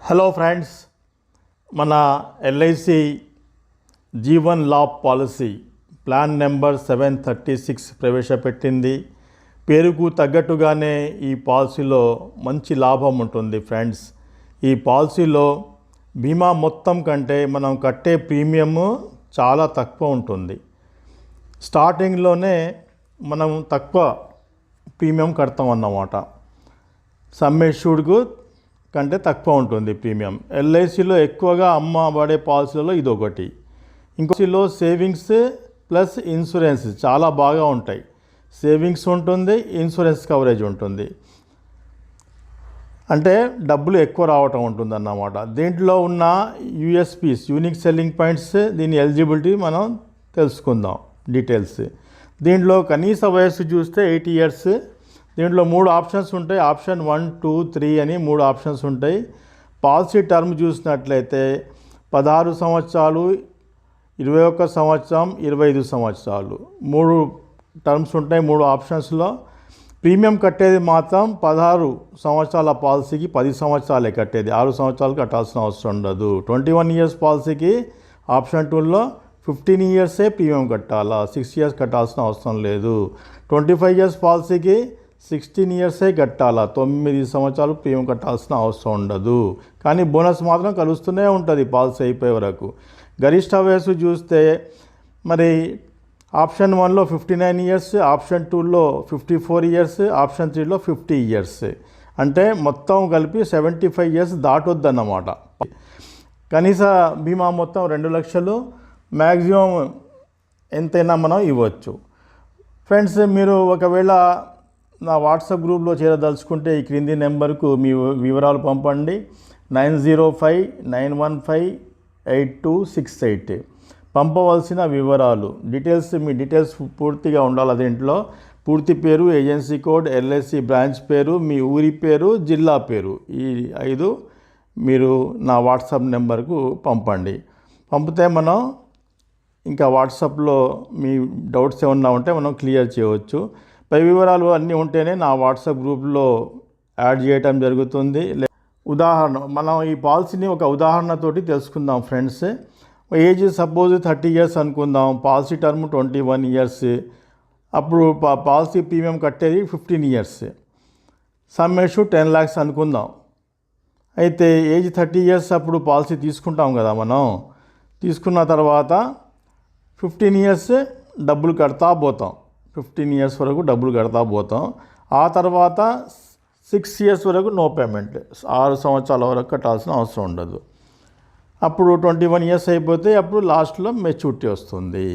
Hello friends, మన LIC Jeevan Labh policy plan number 736 ప్రవేశపెట్టింది. పేరుకు తగ్గట్టుగానే ఈ పాలసీలో మంచి లాభం ఉంటుంది ఫ్రెండ్స్. ఈ పాలసీలో బీమా మొత్తం కంటే మనం కట్టే ప్రీమియము చాలా తక్కువ ఉంటుంది. స్టార్టింగ్లోనే మనం తక్కువ ప్రీమియం కడతాం అన్నమాట. సమ్ ఇష్యూడ్కు కంటే తక్కువ ఉంటుంది ప్రీమియం. ఎల్ఐసిలో ఎక్కువగా అమ్మబడే పాలసీలలో ఇది ఒకటి. ఇంకోలో సేవింగ్స్ ప్లస్ ఇన్సూరెన్స్ చాలా బాగా ఉంటాయి. సేవింగ్స్ ఉంటుంది, ఇన్సూరెన్స్ కవరేజ్ ఉంటుంది, అంటే డబ్బులు ఎక్కువ రావటం ఉంటుంది అన్నమాట. దీంట్లో ఉన్న యూఎస్పీస్, యూనిక్ సెల్లింగ్ పాయింట్స్, దీని ఎలిజిబిలిటీ మనం తెలుసుకుందాం డీటెయిల్స్. దీంట్లో కనీస వయస్సు చూస్తే 80 years. దీంట్లో 3 ఆప్షన్స్ ఉంటాయి. ఆప్షన్ 1, 2, 3 అని 3 ఆప్షన్స్ ఉంటాయి. పాలసీ టర్మ్ చూసినట్లయితే 16 సంవత్సరాలు, 21 సంవత్సరం, 25 సంవత్సరాలు 3 టర్మ్స్ ఉంటాయి 3 ఆప్షన్స్లో. ప్రీమియం కట్టేది మాత్రం 16 సంవత్సరాల పాలసీకి 10 సంవత్సరాలే కట్టేది, 6 సంవత్సరాలు కట్టాల్సిన అవసరం ఉండదు. 21 years పాలసీకి ఆప్షన్ 2లో 15 years ప్రీమియం కట్టాలా, 6 years కట్టాల్సిన అవసరం లేదు. 25 years పాలసీకి 16 years కట్టాలా, 9 సంవత్సరాలు ప్రీమియం కట్టాల్సిన అవసరం ఉండదు. కానీ బోనస్ మాత్రం కలుస్తూనే ఉంటుంది పాలసీ అయిపోయే వరకు. గరిష్ట వయస్సు చూస్తే మరి ఆప్షన్ 1లో 59 years, ఆప్షన్ 2లో 54 years, ఆప్షన్ 3లో 50 years. అంటే మొత్తం కలిపి 75 years దాటొద్దన్నమాట. కనీస బీమా మొత్తం 2 లక్షలు, మ్యాక్సిమం ఎంతైనా మనం ఇవ్వచ్చు. ఫ్రెండ్స్, మీరు ఒకవేళ నా వాట్సాప్ గ్రూప్లో చేరదలుచుకుంటే ఈ క్రింది నెంబర్కు మీ వివరాలు పంపండి. 9059158268. పంపవలసిన వివరాలు డీటెయిల్స్, మీ డీటెయిల్స్ పూర్తిగా ఉండాలి. దీంట్లో పూర్తి పేరు, ఏజెన్సీ కోడ్, ఎల్ఐసి బ్రాంచ్ పేరు, మీ ఊరి పేరు, జిల్లా పేరు, ఈ 5 మీరు నా వాట్సాప్ నెంబర్కు పంపండి. పంపితే మనం ఇంకా వాట్సాప్లో మీ డౌట్స్ ఏమన్నా ఉంటే మనం క్లియర్ చేయవచ్చు. పై వివరాలు అన్నీ ఉంటేనే నా వాట్సాప్ గ్రూప్లో యాడ్ చేయటం జరుగుతుంది. ఉదాహరణ, మనం ఈ పాలసీని ఒక ఉదాహరణతోటి తెలుసుకుందాం ఫ్రెండ్స్. ఏజ్ సపోజ్ 30 years అనుకుందాం, పాలసీ టర్మ్ 21 years. అప్పుడు పాలసీ ప్రీమియం కట్టేది 15 years. సమ్ ఇష్యూ 10 lakhs అనుకుందాం. అయితే ఏజ్ 30 years అప్పుడు పాలసీ తీసుకుంటాం కదా. మనం తీసుకున్న తర్వాత 15 years డబ్బులు కడతా పోతాం. 15 years వరకు డబ్బులు కడతా పోతాం. ఆ తర్వాత 6 years వరకు నో పేమెంట్, 6 సంవత్సరాల వరకు కట్టాల్సిన అవసరం ఉండదు. అప్పుడు 21 years అయిపోతే అప్పుడు లాస్ట్లో మెచ్యూరిటీ వస్తుంది.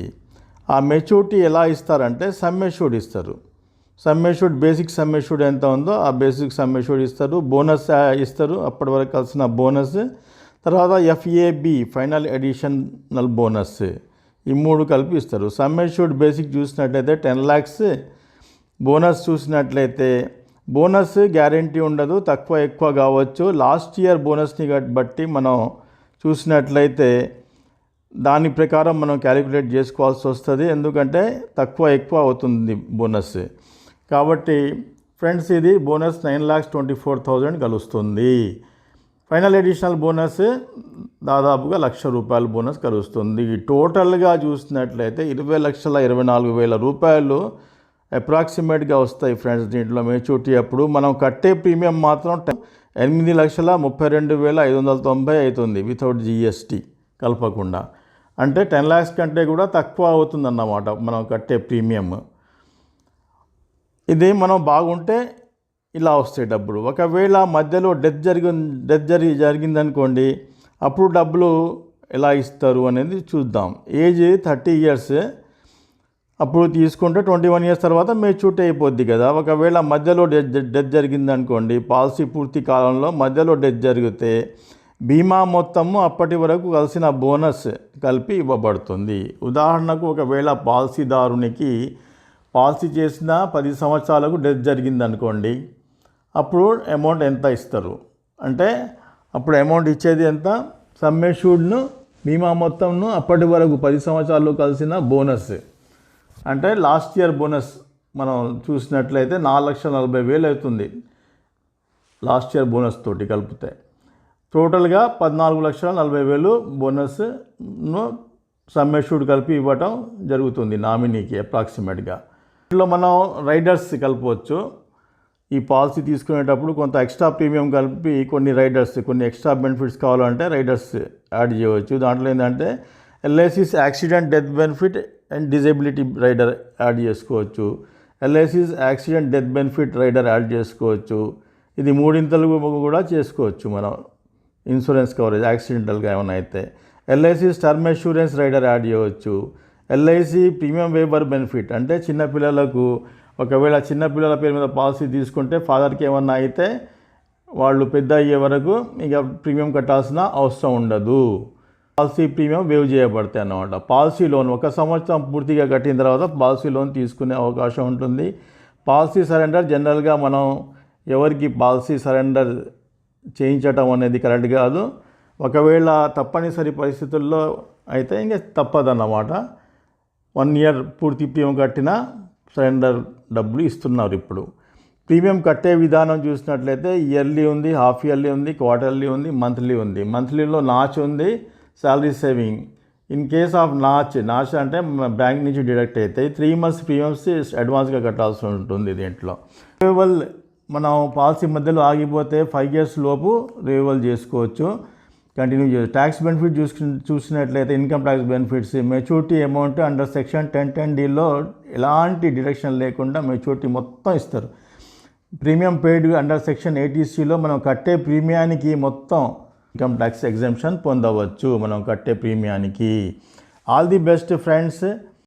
ఆ మెచ్యూరిటీ ఎలా ఇస్తారంటే సమ్ ఎష్యూర్డ్ ఇస్తారు. Some assured, basic sum assured ఎంత ఉందో ఆ బేసిక్ సమ్ ఎష్యూర్డ్ ఇస్తారు. బోనస్ ఇస్తారు, అప్పటి వరకు కలిసిన బోనస్. తర్వాత FAB, ఫైనల్ అడిషనల్ బోనస్, ఈ 3 కలిపి ఇస్తారు. సమ్ ఎష్యూర్డ్ బేసిక్ చూసినట్లయితే 10 lakhs. బోనస్ చూసినట్లయితే బోనస్ గ్యారంటీ ఉండదు, తక్కువ ఎక్కువ కావచ్చు. లాస్ట్ ఇయర్ బోనస్ని బట్టి మనం చూసినట్లయితే దాని ప్రకారం మనం క్యాలిక్యులేట్ చేసుకోవాల్సి వస్తుంది, ఎందుకంటే తక్కువ ఎక్కువ అవుతుంది బోనస్. కాబట్టి ఫ్రెండ్స్, ఇది బోనస్ 9,24,000 కలుస్తుంది. ఫైనల్ అడిషనల్ బోనస్ దాదాపుగా ₹1,00,000 బోనస్ కలుస్తుంది. టోటల్గా చూసినట్లయితే 20,24,000 అప్రాక్సిమేట్గా వస్తాయి ఫ్రెండ్స్. దీంట్లో మెచ్యూరిటీ అప్పుడు మనం కట్టే ప్రీమియం మాత్రం 8,32,590 అవుతుంది, వితౌట్ GST కలపకుండా. అంటే 10 lakhs కంటే కూడా తక్కువ అవుతుందన్నమాట మనం కట్టే ప్రీమియం. ఇది మనం బాగుంటే ఇలా వస్తాయి డబ్బులు. ఒకవేళ మధ్యలో డెత్ జరిగిందనుకోండి, అప్పుడు డబ్బులు ఎలా ఇస్తారు అనేది చూద్దాం. ఏజ్ 30 years అప్పుడు తీసుకుంటే 21 years తర్వాత మెచ్యూరిటీ అయిపోద్ది కదా. ఒకవేళ మధ్యలో డెత్ జరిగిందనుకోండి, పాలసీ పూర్తి కాలంలో మధ్యలో డెత్ జరిగితే బీమా మొత్తము అప్పటి వరకు కలిసిన బోనస్ కలిపి ఇవ్వబడుతుంది. ఉదాహరణకు, ఒకవేళ పాలసీదారునికి పాలసీ చేసిన 10 సంవత్సరాలకు డెత్ జరిగిందనుకోండి, అప్పుడు అమౌంట్ ఎంత ఇస్తారు అంటే అప్పుడు అమౌంట్ ఇచ్చేది ఎంత, సమ్ ఎష్యూర్డ్ను, బీమా మొత్తంను, అప్పటి వరకు 10 సంవత్సరాలు కలిసిన బోనస్. అంటే లాస్ట్ ఇయర్ బోనస్ మనం చూసినట్లయితే 4,40,000 అవుతుంది లాస్ట్ ఇయర్ బోనస్ తోటి కలిపితే. టోటల్గా 14,40,000 బోనస్ను సమ్ అష్యూర్డ్ కలిపి ఇవ్వటం జరుగుతుంది నామినీకి అప్రాక్సిమేట్గా. ఇందులో మనం రైడర్స్ కలపవచ్చు. ఈ పాలసీ తీసుకునేటప్పుడు కొంత ఎక్స్ట్రా ప్రీమియం కలిపి కొన్ని ఎక్స్ట్రా బెనిఫిట్స్ కావాలంటే రైడర్స్ యాడ్ చేయవచ్చు. దాంట్లో ఏంటంటే LIC's accident death benefit and disability rider add చేసుకోవచ్చు. LIC's accident death benefit rider add చేసుకోవచ్చు. ఇది 3 కూడా చేసుకోవచ్చు మనం ఇన్సూరెన్స్ కవరేజ్ యాక్సిడెంటల్గా ఏమైనా అయితే. LIC's term insurance rider add చేయవచ్చు. ఎల్ఐసి ప్రీమియం వేవర్ బెనిఫిట్ అంటే చిన్నపిల్లలకు ఒకవేళ చిన్నపిల్లల పేరు మీద పాలసీ తీసుకుంటే ఫాదర్కి ఏమన్నా అయితే వాళ్ళు పెద్ద అయ్యే వరకు ఇక ప్రీమియం కట్టాల్సిన అవసరం ఉండదు. పాలసీ ప్రీమియం వేవ్ చేయబడతాయి అన్నమాట. పాలసీ లోన్ 1 సంవత్సరం పూర్తిగా కట్టిన తర్వాత పాలసీ లోన్ తీసుకునే అవకాశం ఉంటుంది. పాలసీ సరెండర్ జనరల్గా మనం ఎవరికి పాలసీ సరెండర్ చేయించటం అనేది కరెక్ట్ కాదు. ఒకవేళ తప్పనిసరి పరిస్థితుల్లో అయితే ఇంకా తప్పదన్నమాట. 1 ఇయర్ పూర్తి ప్రీమియం కట్టినా సరెండర్ డబ్బులు ఇస్తున్నారు ఇప్పుడు. ప్రీమియం కట్టే విధానం చూసినట్లయితే ఇయర్లీ ఉంది, హాఫ్ ఇయర్లీ ఉంది, క్వార్టర్లీ ఉంది, మంత్లీ ఉంది. మంత్లీలో నాచ్ ఉంది, salary saving. In case of notch అంటే బ్యాంక్ నుంచి డిడక్ట్ అవుతాయి. 3 months ప్రీమియమ్స్ అడ్వాన్స్గా కట్టాల్సి ఉంటుంది. దీంట్లో రిన్యూవల్ మనం పాలసీ మధ్యలో ఆగిపోతే 5 years లోపు రిన్యూవల్ చేసుకోవచ్చు, కంటిన్యూ చేయొచ్చు. ట్యాక్స్ బెనిఫిట్ చూసినట్లయితే income tax benefits maturity amount under section 1010(d)లో ఎలాంటి డిడక్షన్ లేకుండా మెచ్యూరిటీ మొత్తం ఇస్తారు. ప్రీమియం పెయిడ్ అండర్ సెక్షన్ 80(c)లో మనం కట్టే ప్రీమియానికి మొత్తం ఇన్కమ్ ట్యాక్స్ ఎగ్జెంప్షన్ పొందవచ్చు మనం కట్టే ప్రీమియానికి. All the best friends.